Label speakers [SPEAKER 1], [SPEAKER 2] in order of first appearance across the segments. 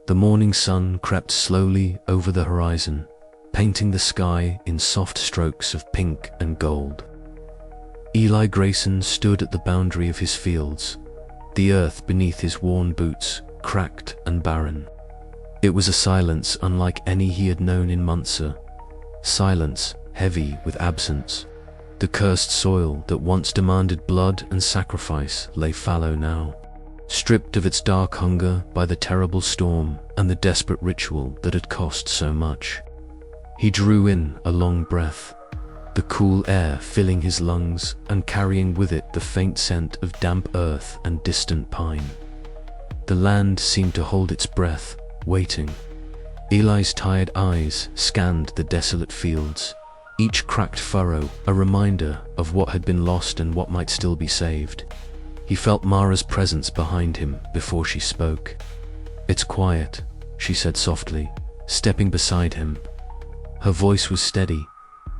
[SPEAKER 1] The morning sun crept slowly over the horizon, painting the sky in soft strokes of pink and gold. Eli Grayson stood at the boundary of his fields, the earth beneath his worn boots cracked and barren. It was a silence unlike any he had known in Munster, silence heavy with absence. The cursed soil that once demanded blood and sacrifice lay fallow now, stripped of its dark hunger by the terrible storm and the desperate ritual that had cost so much. He drew in a long breath, the cool air filling his lungs and carrying with it the faint scent of damp earth and distant pine. The land seemed to hold its breath, waiting. Eli's tired eyes scanned the desolate fields, each cracked furrow a reminder of what had been lost and what might still be saved. He felt Mara's presence behind him before she spoke. "It's quiet," she said softly, stepping beside him. Her voice was steady,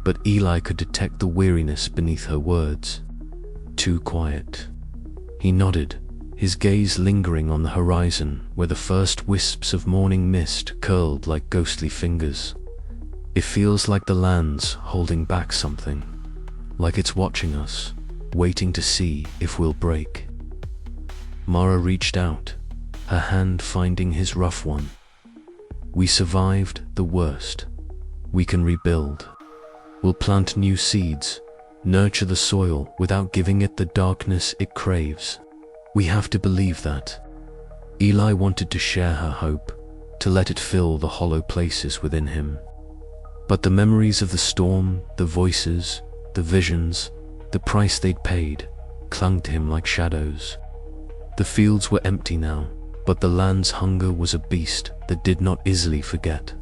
[SPEAKER 1] but Eli could detect the weariness beneath her words. "Too quiet." He nodded, his gaze lingering on the horizon where the first wisps of morning mist curled like ghostly fingers. "It feels like the land's holding back something, like it's watching us, waiting to see if we'll break." Mara reached out, her hand finding his rough one. "We survived the worst. We can rebuild. We'll plant new seeds, nurture the soil without giving it the darkness it craves. We have to believe that." Eli wanted to share her hope, to let it fill the hollow places within him. But the memories of the storm, the voices, the visions, the price they'd paid, clung to him like shadows. The fields were empty now, but the land's hunger was a beast that did not easily forget.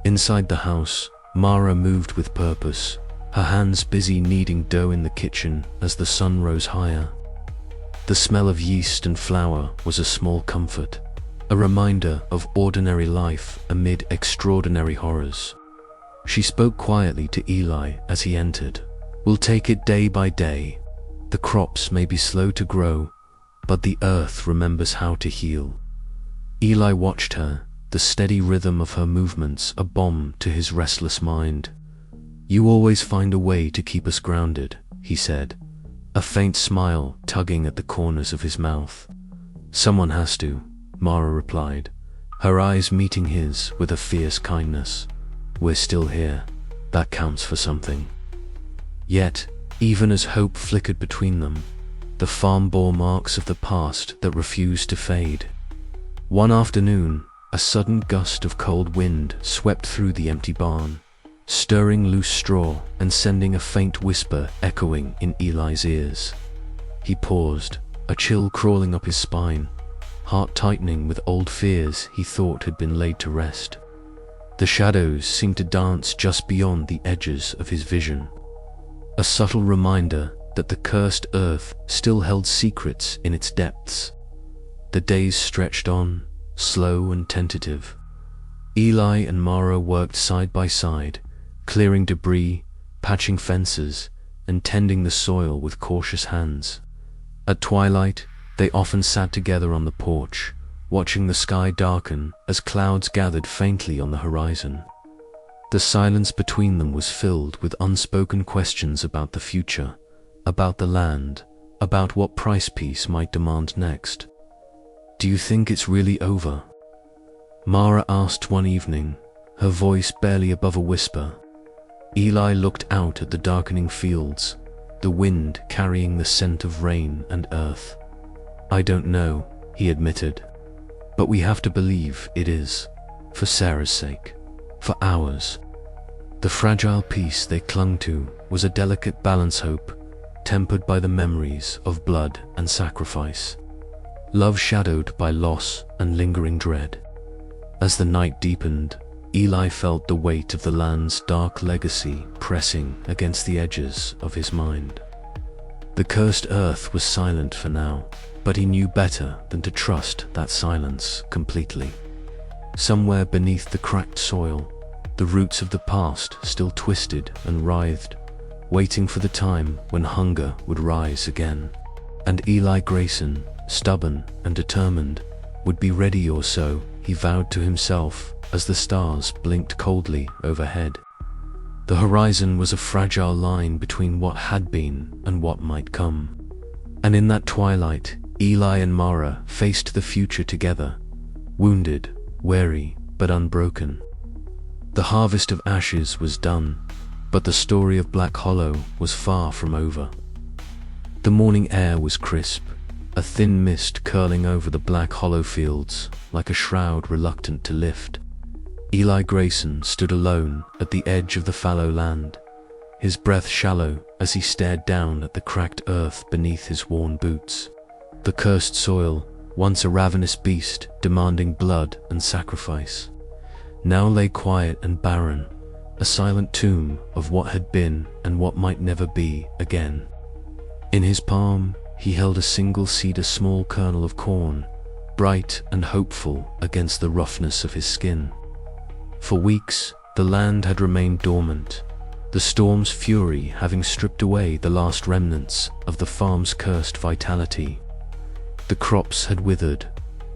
[SPEAKER 1] Inside the house, Mara moved with purpose, her hands busy kneading dough in the kitchen as the sun rose higher. The smell of yeast and flour was a small comfort, a reminder of ordinary life amid extraordinary horrors. She spoke quietly to Eli as he entered. "We'll take it day by day. The crops may be slow to grow, but the earth remembers how to heal." Eli watched her, the steady rhythm of her movements a balm to his restless mind. "You always find a way to keep us grounded," he said, a faint smile tugging at the corners of his mouth. "Someone has to," Mara replied, her eyes meeting his with a fierce kindness. "We're still here. That counts for something." Yet, even as hope flickered between them, the farm bore marks of the past that refused to fade. One afternoon, a sudden gust of cold wind swept through the empty barn, stirring loose straw and sending a faint whisper echoing in Eli's ears. He paused, a chill crawling up his spine, heart tightening with old fears he thought had been laid to rest. The shadows seemed to dance just beyond the edges of his vision, a subtle reminder that the cursed earth still held secrets in its depths. The days stretched on, slow and tentative. Eli and Mara worked side by side, clearing debris, patching fences, and tending the soil with cautious hands. At twilight, they often sat together on the porch, watching the sky darken as clouds gathered faintly on the horizon. The silence between them was filled with unspoken questions about the future, about the land, about what price peace might demand next. "Do you think it's really over?" Mara asked one evening, her voice barely above a whisper. Eli looked out at the darkening fields, the wind carrying the scent of rain and earth. "I don't know," he admitted, "but we have to believe it is, for Sarah's sake, for ours." The fragile peace they clung to was a delicate balance hope, tempered by the memories of blood and sacrifice, love shadowed by loss and lingering dread. As the night deepened, Eli felt the weight of the land's dark legacy pressing against the edges of his mind. The cursed earth was silent for now, but he knew better than to trust that silence completely. Somewhere beneath the cracked soil, the roots of the past still twisted and writhed, waiting for the time when hunger would rise again. And Eli Grayson, stubborn and determined, would be ready or so he vowed to himself as the stars blinked coldly overhead. The horizon was a fragile line between what had been and what might come. And in that twilight, Eli and Mara faced the future together, wounded, weary, but unbroken. The harvest of ashes was done, but the story of Black Hollow was far from over. The morning air was crisp, a thin mist curling over the Black Hollow fields like a shroud reluctant to lift. Eli Grayson stood alone at the edge of the fallow land, his breath shallow as he stared down at the cracked earth beneath his worn boots. The cursed soil, once a ravenous beast demanding blood and sacrifice, now lay quiet and barren, a silent tomb of what had been and what might never be again. In his palm, he held a single seed, a small kernel of corn, bright and hopeful against the roughness of his skin. For weeks, the land had remained dormant, the storm's fury having stripped away the last remnants of the farm's cursed vitality. The crops had withered,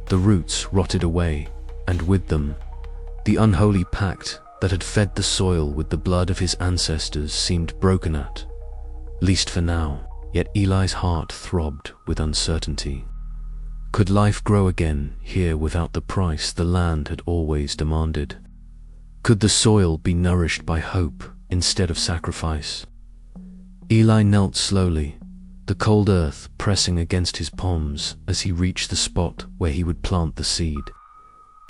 [SPEAKER 1] the roots rotted away, and with them, the unholy pact that had fed the soil with the blood of his ancestors seemed broken at, least for now. Yet Eli's heart throbbed with uncertainty. Could life grow again here without the price the land had always demanded? Could the soil be nourished by hope instead of sacrifice? Eli knelt slowly, the cold earth pressing against his palms as he reached the spot where he would plant the seed.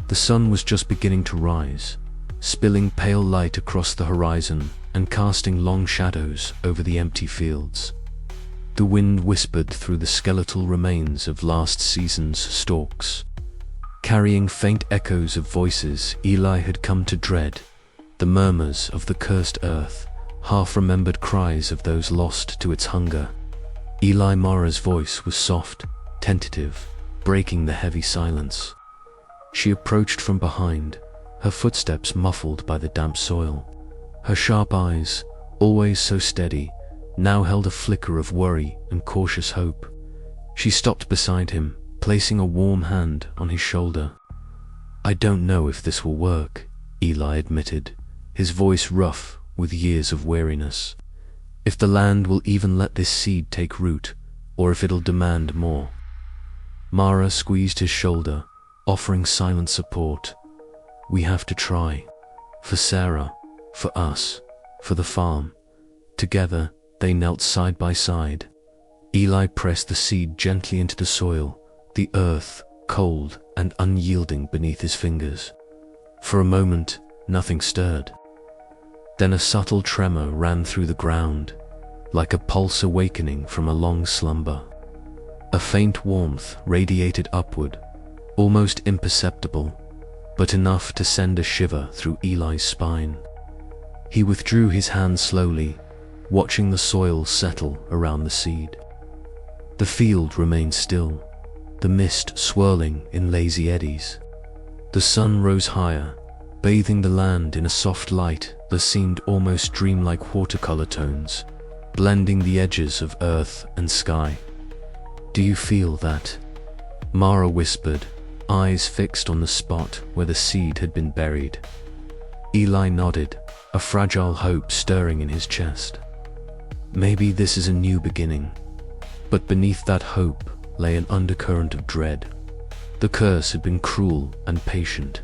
[SPEAKER 1] The sun was just beginning to rise, spilling pale light across the horizon and casting long shadows over the empty fields. The wind whispered through the skeletal remains of last season's stalks, carrying faint echoes of voices Eli had come to dread, the murmurs of the cursed earth, half-remembered cries of those lost to its hunger. Eli Mara's voice was soft, tentative, breaking the heavy silence. She approached from behind, her footsteps muffled by the damp soil. Her sharp eyes, always so steady, now held a flicker of worry and cautious hope. She stopped beside him, placing a warm hand on his shoulder. "I don't know if this will work," Eli admitted, his voice rough with years of weariness. "If the land will even let this seed take root, or if it'll demand more." Mara squeezed his shoulder, offering silent support. "We have to try. For Sarah, for us, for the farm." Together, they knelt side by side. Eli pressed the seed gently into the soil, the earth cold and unyielding beneath his fingers. For a moment, nothing stirred. Then a subtle tremor ran through the ground, like a pulse awakening from a long slumber. A faint warmth radiated upward, almost imperceptible, but enough to send a shiver through Eli's spine. He withdrew his hand slowly, watching the soil settle around the seed. The field remained still, the mist swirling in lazy eddies. The sun rose higher, bathing the land in a soft light that seemed almost dreamlike watercolor tones, blending the edges of earth and sky. "Do you feel that?" Mara whispered, eyes fixed on the spot where the seed had been buried. Eli nodded, a fragile hope stirring in his chest. Maybe this is a new beginning. But beneath that hope lay an undercurrent of dread. The curse had been cruel and patient,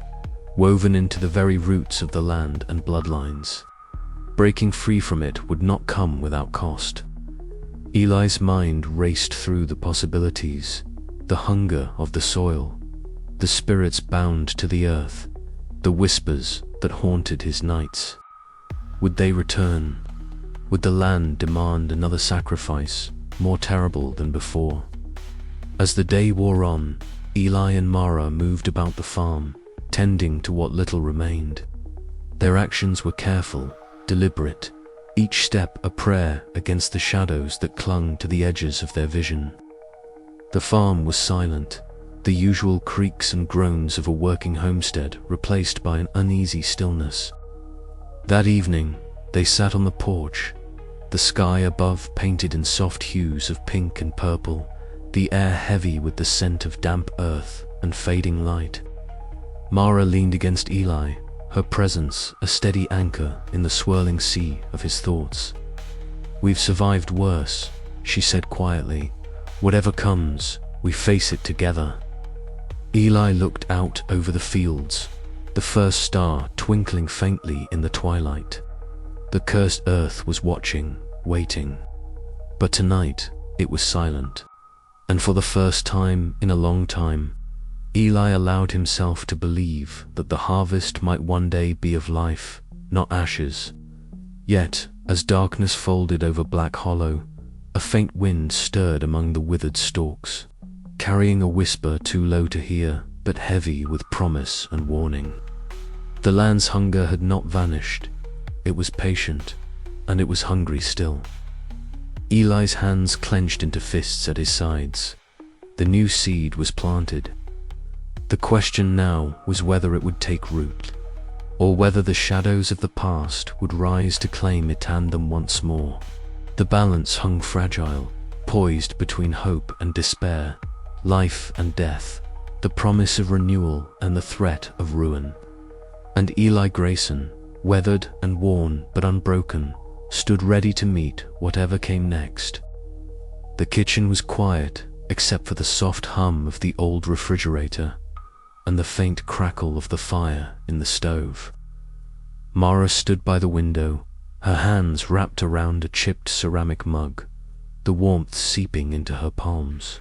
[SPEAKER 1] woven into the very roots of the land and bloodlines. Breaking free from it would not come without cost. Eli's mind raced through the possibilities, the hunger of the soil, the spirits bound to the earth, the whispers that haunted his nights. Would they return? Would the land demand another sacrifice, more terrible than before? As the day wore on, Eli and Mara moved about the farm, tending to what little remained. Their actions were careful, deliberate, each step a prayer against the shadows that clung to the edges of their vision. The farm was silent, the usual creaks and groans of a working homestead replaced by an uneasy stillness. That evening, they sat on the porch, the sky above painted in soft hues of pink and purple, the air heavy with the scent of damp earth and fading light. Mara leaned against Eli, her presence a steady anchor in the swirling sea of his thoughts. "We've survived worse," she said quietly. "Whatever comes, we face it together." Eli looked out over the fields, the first star twinkling faintly in the twilight. The cursed earth was watching, waiting. But tonight, it was silent. And for the first time in a long time, Eli allowed himself to believe that the harvest might one day be of life, not ashes. Yet, as darkness folded over Black Hollow, a faint wind stirred among the withered stalks, carrying a whisper too low to hear, but heavy with promise and warning. The land's hunger had not vanished. It was patient, and it was hungry still. Eli's hands clenched into fists at his sides. The new seed was planted. The question now was whether it would take root, or whether the shadows of the past would rise to claim it and them once more. The balance hung fragile, poised between hope and despair, life and death, the promise of renewal and the threat of ruin. And Eli Grayson, weathered and worn but unbroken, stood ready to meet whatever came next. The kitchen was quiet, except for the soft hum of the old refrigerator and the faint crackle of the fire in the stove. Mara stood by the window, her hands wrapped around a chipped ceramic mug, the warmth seeping into her palms.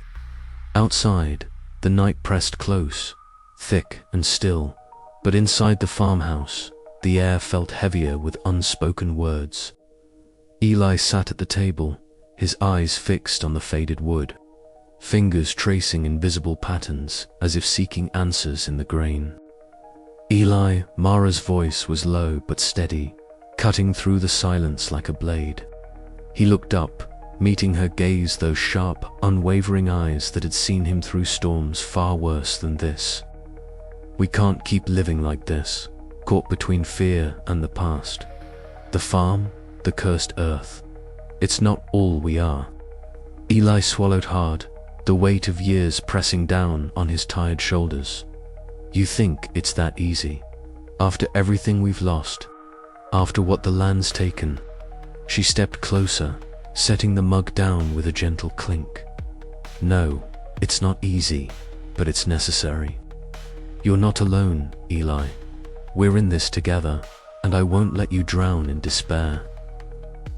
[SPEAKER 1] Outside, the night pressed close, thick and still, but inside the farmhouse, the air felt heavier with unspoken words. Eli sat at the table, his eyes fixed on the faded wood, fingers tracing invisible patterns as if seeking answers in the grain. "Eli," Mara's voice was low but steady, cutting through the silence like a blade. He looked up, meeting her gaze, those sharp, unwavering eyes that had seen him through storms far worse than this. "We can't keep living like this, caught between fear and the past. The farm, the cursed earth. It's not all we are." Eli swallowed hard, the weight of years pressing down on his tired shoulders. "You think it's that easy? After everything we've lost? After what the land's taken?" She stepped closer, setting the mug down with a gentle clink. "No, it's not easy, but it's necessary. You're not alone, Eli. We're in this together, and I won't let you drown in despair."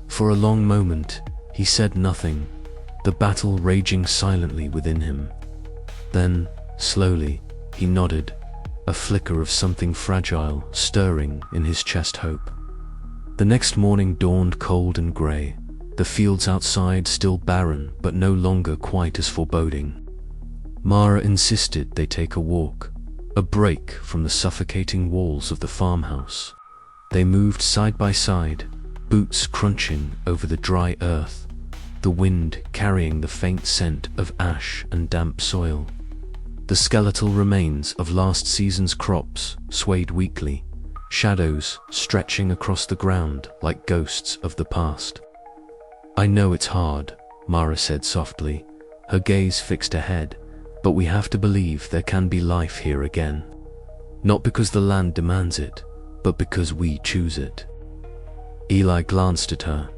[SPEAKER 1] For a long moment, he said nothing, the battle raging silently within him. Then, slowly, he nodded, a flicker of something fragile stirring in his chest hope. The next morning dawned cold and grey, the fields outside still barren but no longer quite as foreboding. Mara insisted they take a walk, a break from the suffocating walls of the farmhouse. They moved side by side, boots crunching over the dry earth, the wind carrying the faint scent of ash and damp soil. The skeletal remains of last season's crops swayed weakly, shadows stretching across the ground like ghosts of the past. "I know it's hard," Mara said softly, her gaze fixed ahead, "but we have to believe there can be life here again. Not because the land demands it, but because we choose it." Eli glanced at her,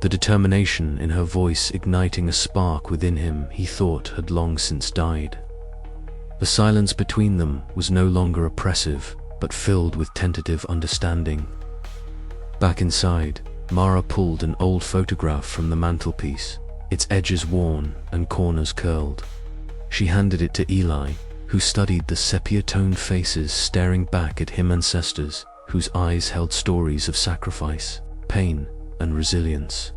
[SPEAKER 1] the determination in her voice igniting a spark within him he thought had long since died. The silence between them was no longer oppressive, but filled with tentative understanding. Back inside, Mara pulled an old photograph from the mantelpiece, its edges worn and corners curled. She handed it to Eli, who studied the sepia-toned faces staring back at him, ancestors whose eyes held stories of sacrifice, pain, and resilience.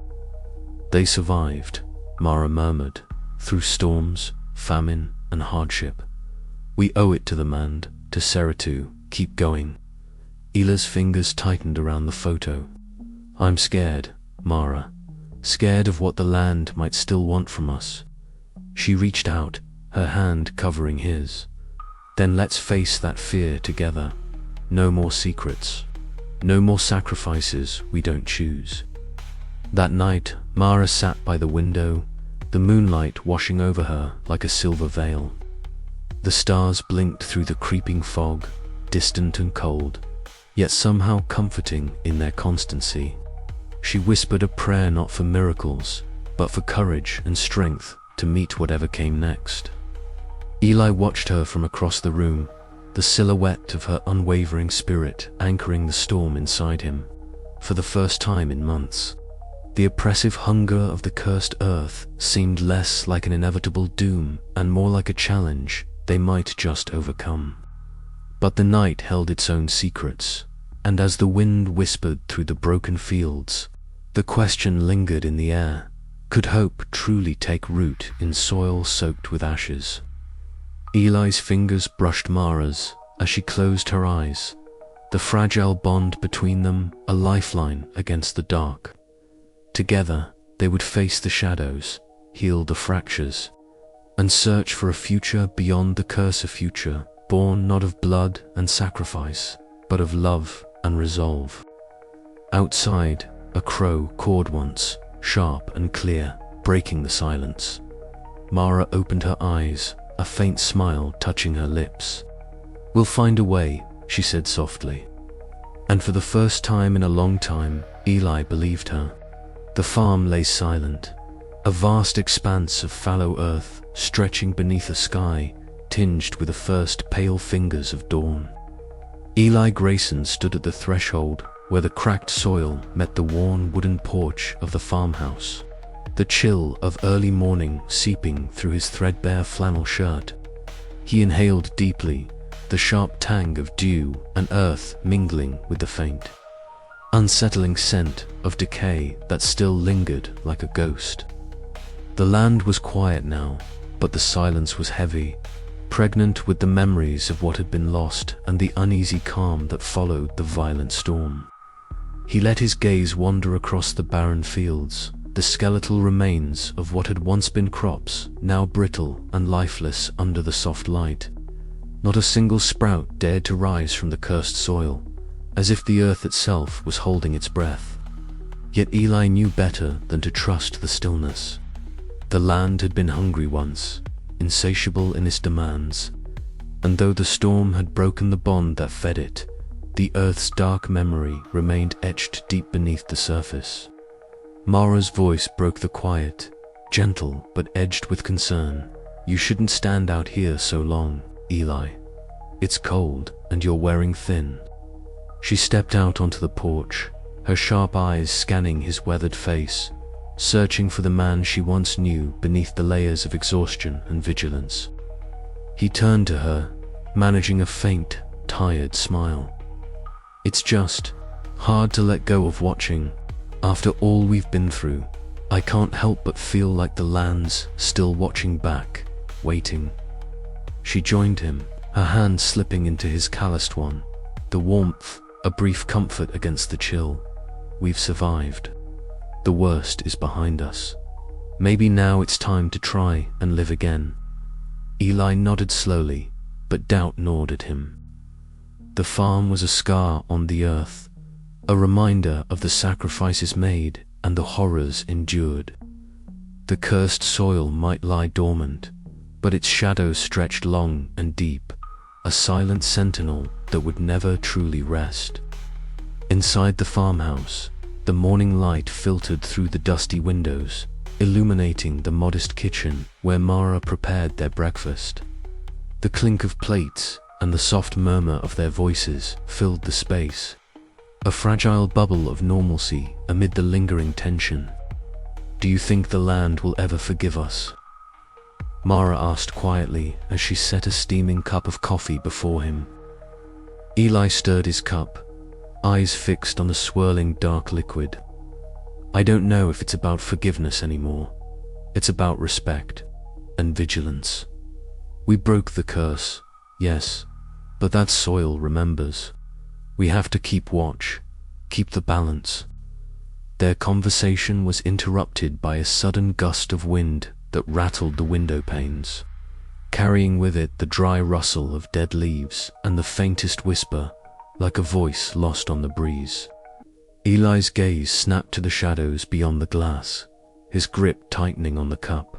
[SPEAKER 1] "They survived," Mara murmured, "through storms, famine, and hardship. We owe it to the land, to Seritu, keep going." Eli's fingers tightened around the photo. "I'm scared, Mara, scared of what the land might still want from us." She reached out, her hand covering his. "Then let's face that fear together. No more secrets. No more sacrifices we don't choose." That night, Mara sat by the window, the moonlight washing over her like a silver veil. The stars blinked through the creeping fog, distant and cold, yet somehow comforting in their constancy. She whispered a prayer not for miracles, but for courage and strength to meet whatever came next. Eli watched her from across the room, the silhouette of her unwavering spirit anchoring the storm inside him. For the first time in months, the oppressive hunger of the cursed earth seemed less like an inevitable doom and more like a challenge they might just overcome. But the night held its own secrets, and as the wind whispered through the broken fields, the question lingered in the air: could hope truly take root in soil soaked with ashes? Eli's fingers brushed Mara's as she closed her eyes, the fragile bond between them a lifeline against the dark. Together, they would face the shadows, heal the fractures, and search for a future beyond the curse, a future born not of blood and sacrifice, but of love and resolve. Outside, a crow cawed once, sharp and clear, breaking the silence. Mara opened her eyes, a faint smile touching her lips. "We'll find a way," she said softly. And for the first time in a long time, Eli believed her. The farm lay silent, a vast expanse of fallow earth stretching beneath a sky tinged with the first pale fingers of dawn. Eli Grayson stood at the threshold where the cracked soil met the worn wooden porch of the farmhouse, the chill of early morning seeping through his threadbare flannel shirt. He inhaled deeply, the sharp tang of dew and earth mingling with the faint, unsettling scent of decay that still lingered like a ghost. The land was quiet now, but the silence was heavy, pregnant with the memories of what had been lost and the uneasy calm that followed the violent storm. He let his gaze wander across the barren fields, the skeletal remains of what had once been crops, now brittle and lifeless under the soft light. Not a single sprout dared to rise from the cursed soil, as if the earth itself was holding its breath. Yet Eli knew better than to trust the stillness. The land had been hungry once, insatiable in its demands, and though the storm had broken the bond that fed it, the earth's dark memory remained etched deep beneath the surface. Mara's voice broke the quiet, gentle but edged with concern. "You shouldn't stand out here so long, Eli. It's cold, and you're wearing thin." She stepped out onto the porch, her sharp eyes scanning his weathered face, searching for the man she once knew beneath the layers of exhaustion and vigilance. He turned to her, managing a faint, tired smile. "It's just hard to let go of watching. After all we've been through, I can't help but feel like the land's still watching back, waiting." She joined him, her hand slipping into his calloused one, the warmth a brief comfort against the chill. "We've survived. The worst is behind us. Maybe now it's time to try and live again." Eli nodded slowly, but doubt gnawed at him. The farm was a scar on the earth, a reminder of the sacrifices made and the horrors endured. The cursed soil might lie dormant, but its shadows stretched long and deep, a silent sentinel that would never truly rest. Inside the farmhouse, the morning light filtered through the dusty windows, illuminating the modest kitchen where Mara prepared their breakfast. The clink of plates and the soft murmur of their voices filled the space, a fragile bubble of normalcy amid the lingering tension. "Do you think the land will ever forgive us?" Mara asked quietly as she set a steaming cup of coffee before him. Eli stirred his cup, eyes fixed on the swirling dark liquid. "I don't know if it's about forgiveness anymore. It's about respect and vigilance. We broke the curse, yes, but that soil remembers. We have to keep watch, keep the balance." Their conversation was interrupted by a sudden gust of wind that rattled the window panes, carrying with it the dry rustle of dead leaves and the faintest whisper, like a voice lost on the breeze. Eli's gaze snapped to the shadows beyond the glass, his grip tightening on the cup.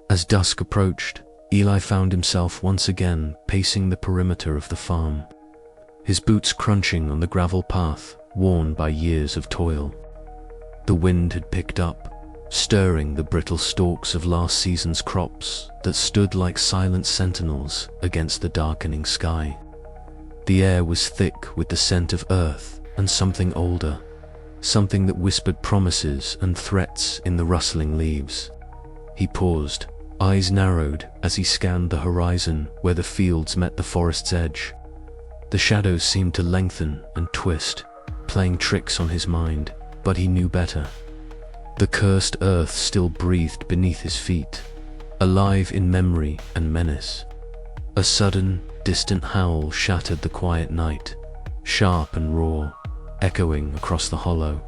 [SPEAKER 1] As dusk approached, Eli found himself once again pacing the perimeter of the farm, his boots crunching on the gravel path worn by years of toil. The wind had picked up, stirring the brittle stalks of last season's crops that stood like silent sentinels against the darkening sky. The air was thick with the scent of earth and something older, something that whispered promises and threats in the rustling leaves. He paused, eyes narrowed as he scanned the horizon where the fields met the forest's edge. The shadows seemed to lengthen and twist, playing tricks on his mind, but he knew better. The cursed earth still breathed beneath his feet, alive in memory and menace. A sudden, distant howl shattered the quiet night, sharp and raw, echoing across the hollow.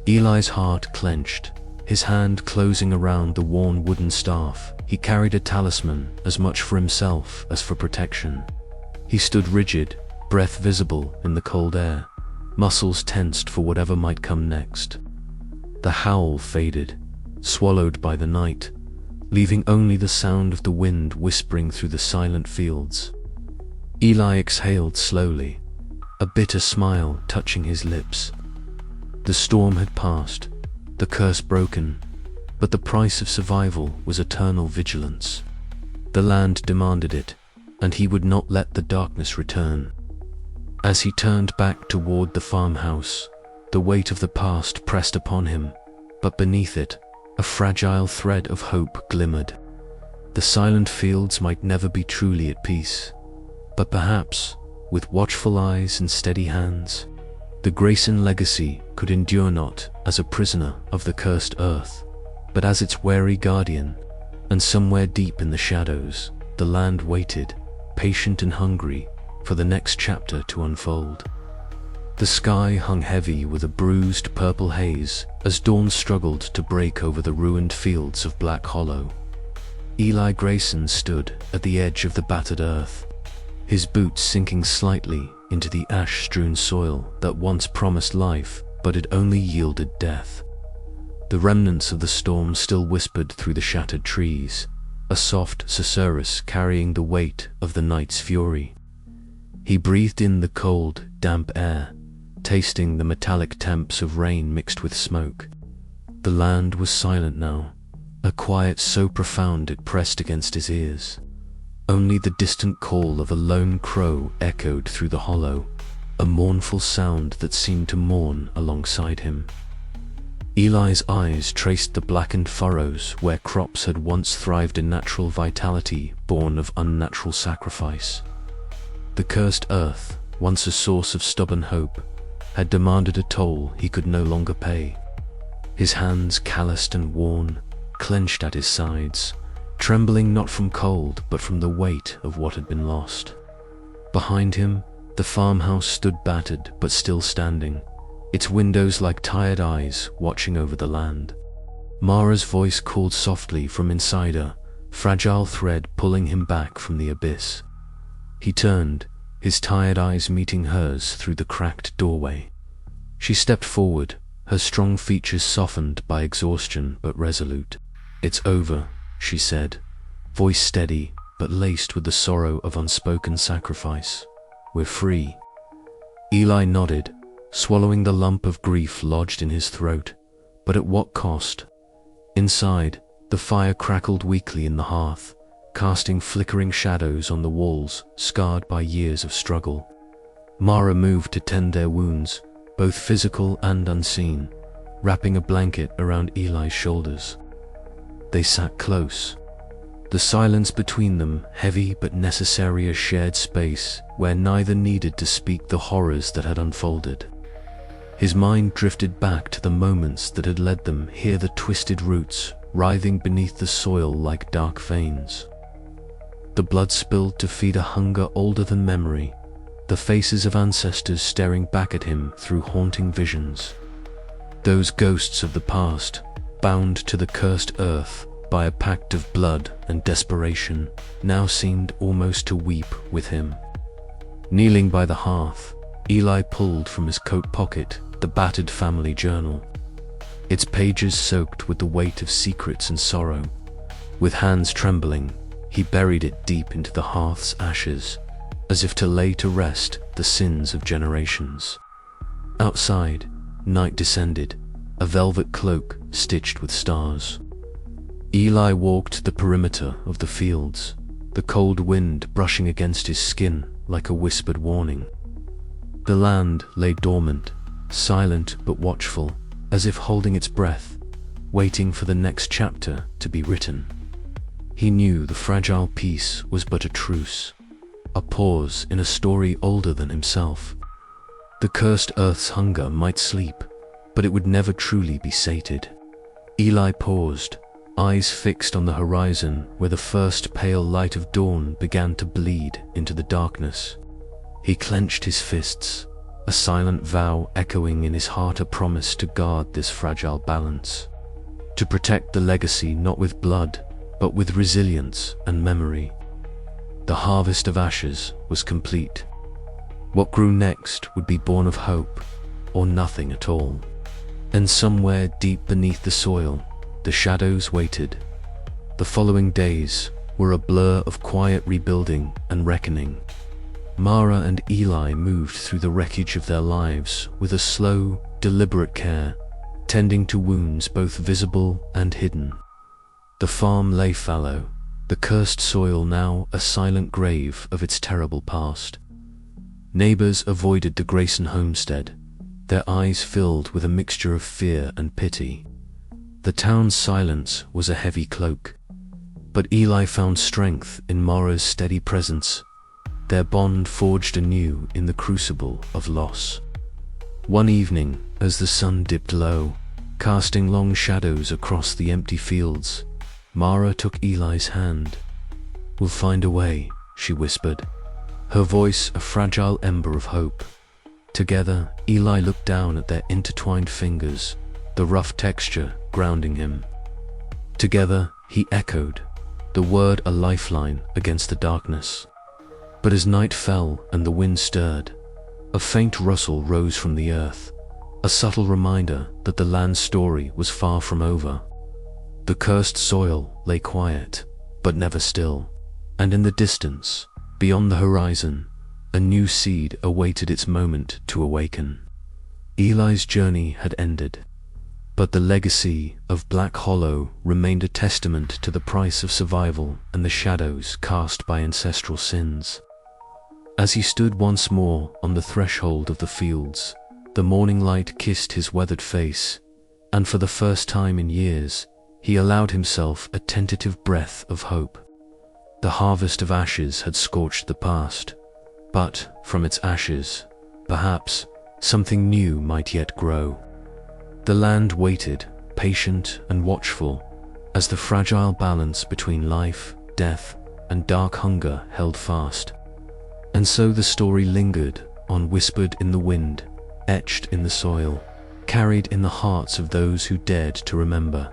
[SPEAKER 1] Eli's heart clenched, his hand closing around the worn wooden staff. He carried a talisman as much for himself as for protection. He stood rigid, breath visible in the cold air, muscles tensed for whatever might come next. The howl faded, swallowed by the night, leaving only the sound of the wind whispering through the silent fields. Eli exhaled slowly, a bitter smile touching his lips. The storm had passed, the curse broken, but the price of survival was eternal vigilance. The land demanded it, and he would not let the darkness return. As he turned back toward the farmhouse, the weight of the past pressed upon him, but beneath it, a fragile thread of hope glimmered. The silent fields might never be truly at peace, but perhaps, with watchful eyes and steady hands, the Grayson legacy could endure not as a prisoner of the cursed earth, but as its wary guardian. And somewhere deep in the shadows, the land waited, patient and hungry, for the next chapter to unfold. The sky hung heavy with a bruised purple haze as dawn struggled to break over the ruined fields of Black Hollow. Eli Grayson stood at the edge of the battered earth, his boots sinking slightly into the ash-strewn soil that once promised life but had only yielded death. The remnants of the storm still whispered through the shattered trees, a soft susurrus carrying the weight of the night's fury. He breathed in the cold, damp air, tasting the metallic temps of rain mixed with smoke. The land was silent now, a quiet so profound it pressed against his ears. Only the distant call of a lone crow echoed through the hollow, a mournful sound that seemed to mourn alongside him. Eli's eyes traced the blackened furrows where crops had once thrived in natural vitality born of unnatural sacrifice. The cursed earth, once a source of stubborn hope, had demanded a toll he could no longer pay. His hands, calloused and worn, clenched at his sides, trembling not from cold but from the weight of what had been lost. Behind him, the farmhouse stood battered but still standing, its windows like tired eyes watching over the land. Mara's voice called softly from inside her, fragile thread pulling him back from the abyss. He turned, his tired eyes meeting hers through the cracked doorway. She stepped forward, her strong features softened by exhaustion but resolute. "It's over," she said, voice steady but laced with the sorrow of unspoken sacrifice. "We're free." Eli nodded, swallowing the lump of grief lodged in his throat, but at what cost? Inside, the fire crackled weakly in the hearth, casting flickering shadows on the walls scarred by years of struggle. Mara moved to tend their wounds, both physical and unseen, wrapping a blanket around Eli's shoulders. They sat close, the silence between them heavy but necessary, a shared space where neither needed to speak the horrors that had unfolded. His mind drifted back to the moments that had led them here, the twisted roots writhing beneath the soil like dark veins. The blood spilled to feed a hunger older than memory, the faces of ancestors staring back at him through haunting visions. Those ghosts of the past, bound to the cursed earth by a pact of blood and desperation, now seemed almost to weep with him. Kneeling by the hearth, Eli pulled from his coat pocket the battered family journal, its pages soaked with the weight of secrets and sorrow. With hands trembling, he buried it deep into the hearth's ashes, as if to lay to rest the sins of generations. Outside, night descended, a velvet cloak stitched with stars. Eli walked the perimeter of the fields, the cold wind brushing against his skin like a whispered warning. The land lay dormant, silent but watchful, as if holding its breath, waiting for the next chapter to be written. He knew the fragile peace was but a truce, a pause in a story older than himself. The cursed earth's hunger might sleep, but it would never truly be sated. Eli paused, eyes fixed on the horizon where the first pale light of dawn began to bleed into the darkness. He clenched his fists, a silent vow echoing in his heart, a promise to guard this fragile balance, to protect the legacy not with blood, but with resilience and memory. The harvest of ashes was complete. What grew next would be born of hope, or nothing at all. And somewhere deep beneath the soil, the shadows waited. The following days were a blur of quiet rebuilding and reckoning. Mara and Eli moved through the wreckage of their lives with a slow, deliberate care, tending to wounds both visible and hidden. The farm lay fallow, the cursed soil now a silent grave of its terrible past. Neighbors avoided the Grayson homestead, their eyes filled with a mixture of fear and pity. The town's silence was a heavy cloak, but Eli found strength in Mara's steady presence, their bond forged anew in the crucible of loss. One evening, as the sun dipped low, casting long shadows across the empty fields, Mara took Eli's hand. "We'll find a way," she whispered, her voice a fragile ember of hope. Together, Eli looked down at their intertwined fingers, the rough texture grounding him. Together, he echoed, the word a lifeline against the darkness. But as night fell and the wind stirred, a faint rustle rose from the earth, a subtle reminder that the land's story was far from over. The cursed soil lay quiet, but never still, and in the distance, beyond the horizon, a new seed awaited its moment to awaken. Eli's journey had ended, but the legacy of Black Hollow remained a testament to the price of survival and the shadows cast by ancestral sins. As he stood once more on the threshold of the fields, the morning light kissed his weathered face, and for the first time in years, he allowed himself a tentative breath of hope. The harvest of ashes had scorched the past, but from its ashes, perhaps, something new might yet grow. The land waited, patient and watchful, as the fragile balance between life, death, and dark hunger held fast. And so the story lingered on, whispered in the wind, etched in the soil, carried in the hearts of those who dared to remember.